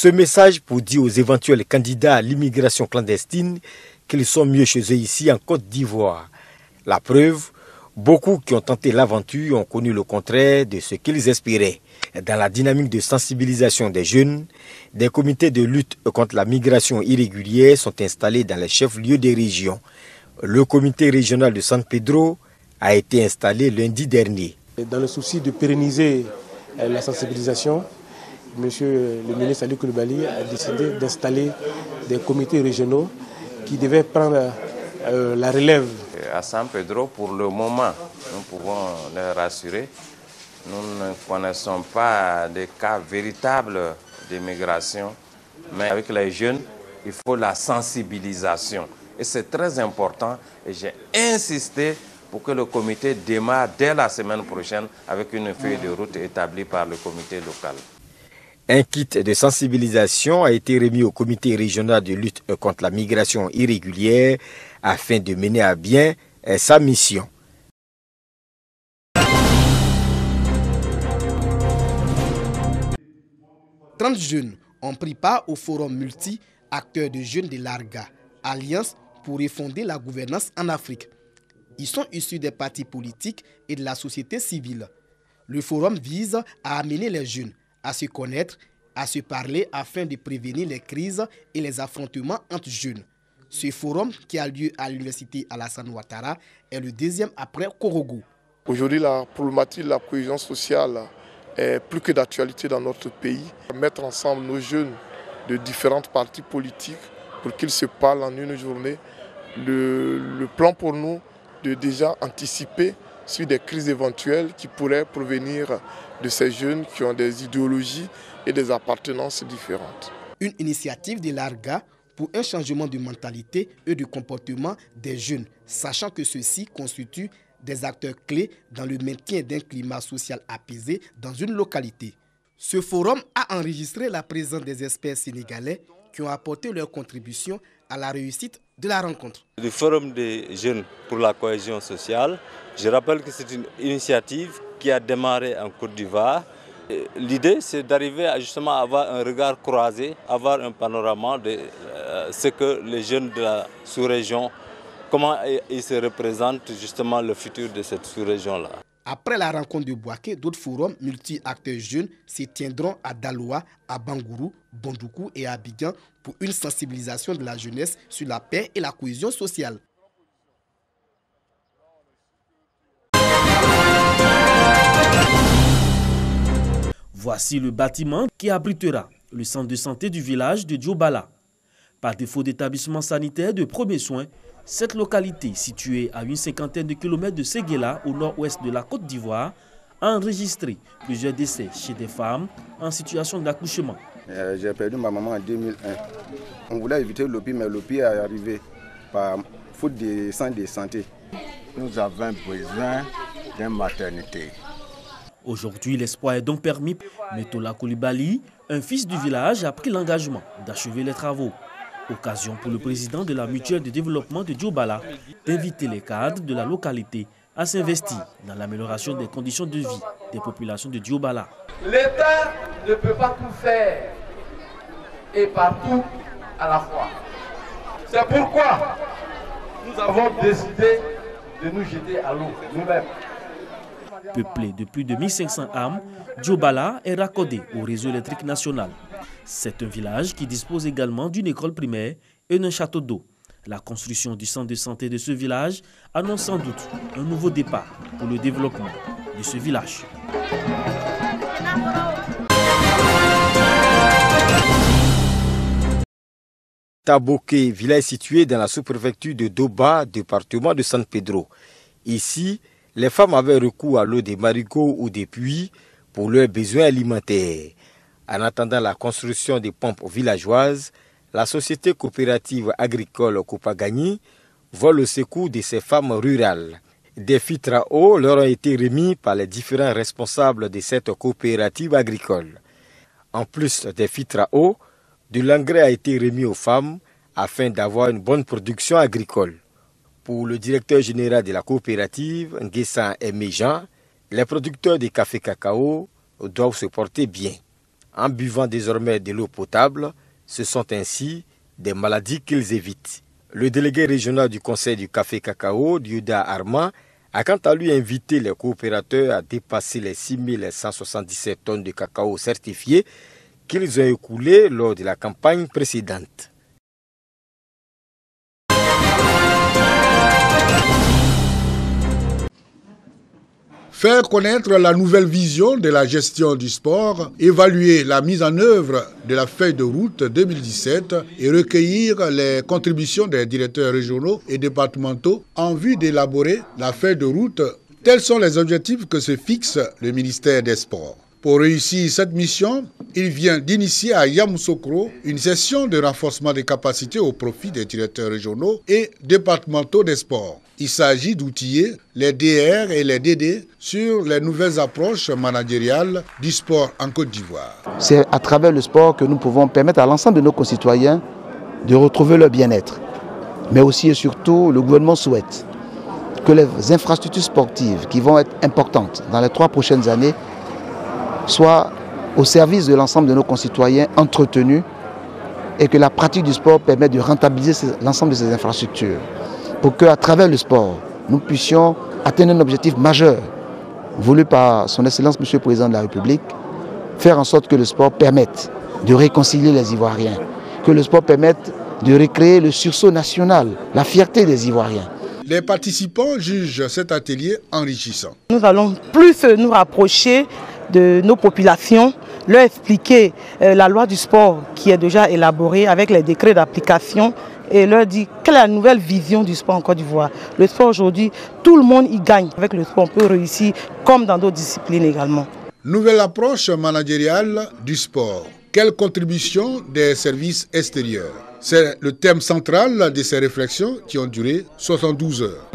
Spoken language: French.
Ce message pour dire aux éventuels candidats à l'immigration clandestine qu'ils sont mieux chez eux ici en Côte d'Ivoire. La preuve, beaucoup qui ont tenté l'aventure ont connu le contraire de ce qu'ils espéraient. Dans la dynamique de sensibilisation des jeunes, des comités de lutte contre la migration irrégulière sont installés dans les chefs-lieux des régions. Le comité régional de San Pedro a été installé lundi dernier. Dans le souci de pérenniser la sensibilisation, Monsieur le ministre Ali Coulibaly a décidé d'installer des comités régionaux qui devaient prendre la relève. À San Pedro, pour le moment, nous pouvons les rassurer. Nous ne connaissons pas de cas véritables d'immigration, mais avec les jeunes, il faut la sensibilisation. Et c'est très important et j'ai insisté pour que le comité démarre dès la semaine prochaine avec une feuille de route établie par le comité local. Un kit de sensibilisation a été remis au comité régional de lutte contre la migration irrégulière afin de mener à bien sa mission. « 30 jeunes ont pris part au forum multi-acteurs de jeunes de l'ARGA, Alliance pour refonder la gouvernance en Afrique. Ils sont issus des partis politiques et de la société civile. Le forum vise à amener les jeunes à se connaître, à se parler afin de prévenir les crises et les affrontements entre jeunes. Ce forum, qui a lieu à l'université Alassane Ouattara, est le deuxième après Korogo. Aujourd'hui, la problématique de la cohésion sociale est plus que d'actualité dans notre pays. Mettre ensemble nos jeunes de différentes partis politiques pour qu'ils se parlent en une journée. Le plan pour nous de déjà anticiper sur des crises éventuelles qui pourraient provenir de ces jeunes qui ont des idéologies et des appartenances différentes. Une initiative de l'ARGA pour un changement de mentalité et de comportement des jeunes, sachant que ceux-ci constituent des acteurs clés dans le maintien d'un climat social apaisé dans une localité. Ce forum a enregistré la présence des experts sénégalais qui ont apporté leur contribution à la réussite de la rencontre. Le Forum des jeunes pour la cohésion sociale, je rappelle que c'est une initiative qui a démarré en Côte d'Ivoire. L'idée, c'est d'arriver à justement avoir un regard croisé, avoir un panorama de ce que les jeunes de la sous-région, comment ils se représentent justement le futur de cette sous-région-là. Après la rencontre de Bouaké, d'autres forums multi-acteurs jeunes se tiendront à Daloa, à Bangourou, Bondoukou et à Abidjan pour une sensibilisation de la jeunesse sur la paix et la cohésion sociale. Voici le bâtiment qui abritera le centre de santé du village de Djobala. Par défaut d'établissement sanitaire de premiers soins, cette localité, située à une cinquantaine de kilomètres de Séguéla, au nord-ouest de la Côte d'Ivoire, a enregistré plusieurs décès chez des femmes en situation d'accouchement. J'ai perdu ma maman en 2001. On voulait éviter l'OPI, mais l'OPI est arrivé par faute de centre de santé. Nous avons besoin d'une maternité. Aujourd'hui, l'espoir est donc permis. Metola Coulibaly, un fils du village, a pris l'engagement d'achever les travaux. Occasion pour le président de la mutuelle de développement de Djobala d'inviter les cadres de la localité à s'investir dans l'amélioration des conditions de vie des populations de Djobala. L'État ne peut pas tout faire et partout à la fois. C'est pourquoi nous avons décidé de nous jeter à l'eau nous-mêmes. Peuplé de plus de 1500 âmes, Djobala est raccordé au réseau électrique national. C'est un village qui dispose également d'une école primaire et d'un château d'eau. La construction du centre de santé de ce village annonce sans doute un nouveau départ pour le développement de ce village. Taboké, village situé dans la sous-préfecture de Doba, département de San Pedro. Ici, les femmes avaient recours à l'eau des marigots ou des puits pour leurs besoins alimentaires. En attendant la construction des pompes villageoises, la société coopérative agricole Kopagani vole au secours de ces femmes rurales. Des filtres à eau leur ont été remis par les différents responsables de cette coopérative agricole. En plus des filtres à eau, de l'engrais a été remis aux femmes afin d'avoir une bonne production agricole. Pour le directeur général de la coopérative, Nguessan Aimé Jean, les producteurs de café cacao doivent se porter bien. En buvant désormais de l'eau potable, ce sont ainsi des maladies qu'ils évitent. Le délégué régional du Conseil du café cacao, Diouda Armand, a quant à lui invité les coopérateurs à dépasser les 6177 tonnes de cacao certifiées qu'ils ont écoulées lors de la campagne précédente. Faire connaître la nouvelle vision de la gestion du sport, évaluer la mise en œuvre de la feuille de route 2017 et recueillir les contributions des directeurs régionaux et départementaux en vue d'élaborer la feuille de route. Tels sont les objectifs que se fixe le ministère des Sports. Pour réussir cette mission, il vient d'initier à Yamoussoukro une session de renforcement des capacités au profit des directeurs régionaux et départementaux des sports. Il s'agit d'outiller les DR et les DD sur les nouvelles approches managériales du sport en Côte d'Ivoire. C'est à travers le sport que nous pouvons permettre à l'ensemble de nos concitoyens de retrouver leur bien-être. Mais aussi et surtout, le gouvernement souhaite que les infrastructures sportives qui vont être importantes dans les 3 prochaines années soient au service de l'ensemble de nos concitoyens entretenus et que la pratique du sport permette de rentabiliser l'ensemble de ces infrastructures pour qu'à travers le sport, nous puissions atteindre un objectif majeur voulu par son Excellence Monsieur le Président de la République, faire en sorte que le sport permette de réconcilier les Ivoiriens, que le sport permette de recréer le sursaut national, la fierté des Ivoiriens. Les participants jugent cet atelier enrichissant. Nous allons plus nous rapprocher de nos populations, leur expliquer la loi du sport qui est déjà élaborée avec les décrets d'application et leur dire quelle est la nouvelle vision du sport en Côte d'Ivoire. Le sport aujourd'hui, tout le monde y gagne. Avec le sport, on peut réussir comme dans d'autres disciplines également. Nouvelle approche managériale du sport. Quelle contribution des services extérieurs? C'est le thème central de ces réflexions qui ont duré 72 heures.